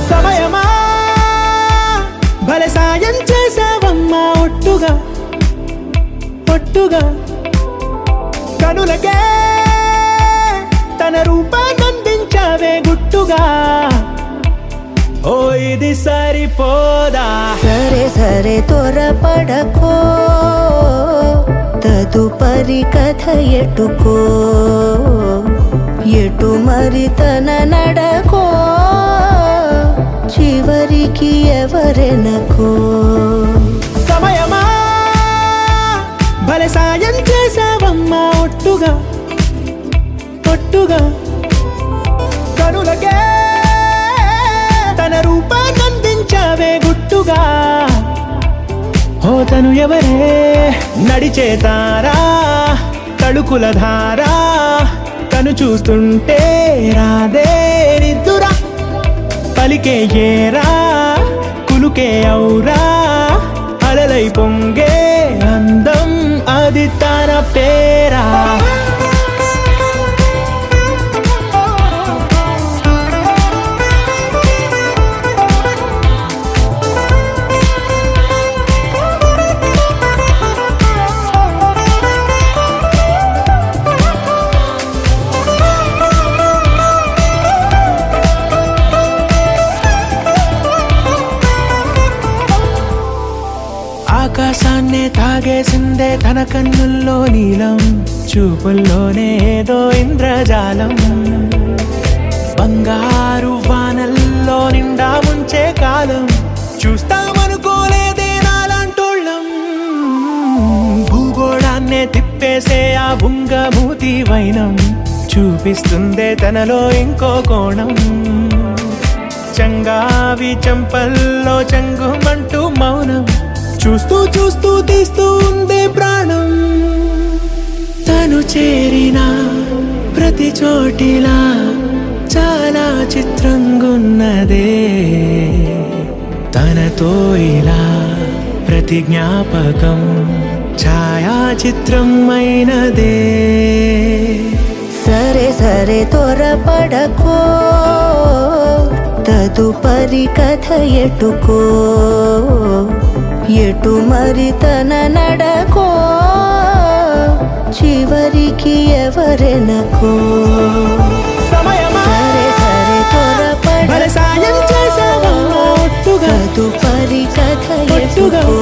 సమయమా భలే సాయం చేసావమ్మా ఒట్టుగా ఒట్టుగా కనులకే తన రూపాన్నందించావే గుట్టుగా ఓ ఇది సరిపోదా సరే సరే త్వరపడకో తదుపరి కథ ఎటుకో ఎటు మరి తన నడకో చివరికి ఎవరెనకో సమయమా భలే సాయం చేసావమ్మా ఒట్టుగా ఒట్టుగా కనులకే తన రూపాన్నందించావే గుట్టుగా ఓ తను ఎవరే నడిచే తారా తడుకుల ధారా తను చూస్తుంటే రాదే నిద్దురా పలికే ఏరా కులుకే ఔరా అలలై పొంగే అందం అది తన పేరా ఆకాశాన్నే తాగేసిందే తన కన్నుల్లో నీలం చూపుల్లోనే ఏదో ఇంద్రజాలం బంగారు వానల్లో నిండా ముంచే కాలం చూస్తామనుకోలేదే నాలాంటోళ్ళం భూగోళాన్నే తిప్పేసే ఆ బుంగమూతి వైనం చూపిస్తుందే తనలో ఇంకో కోణం చంగావి చంపల్లో చంగుమంటూ మౌనం చూస్తూ చూస్తూ తీస్తూ ఉందే ప్రాణం తను చేరిన ప్రతి చోటిలా చాలా చిత్రంగున్నదే తనతో ఇలా ప్రతి జ్ఞాపకం ఛాయాచిత్రం అయినదే సరే సరే త్వరపడకో తదుపరి కథ ఎటుకో ఎటు మరి తన నడకో చివరికి ఎవరెనకో సమయమా సరే సరే త్వరపడకో భలే సాయం చేసావమ్మా ఒట్టుగా తదుపరి కథ ఒట్టుగా ఎటుకో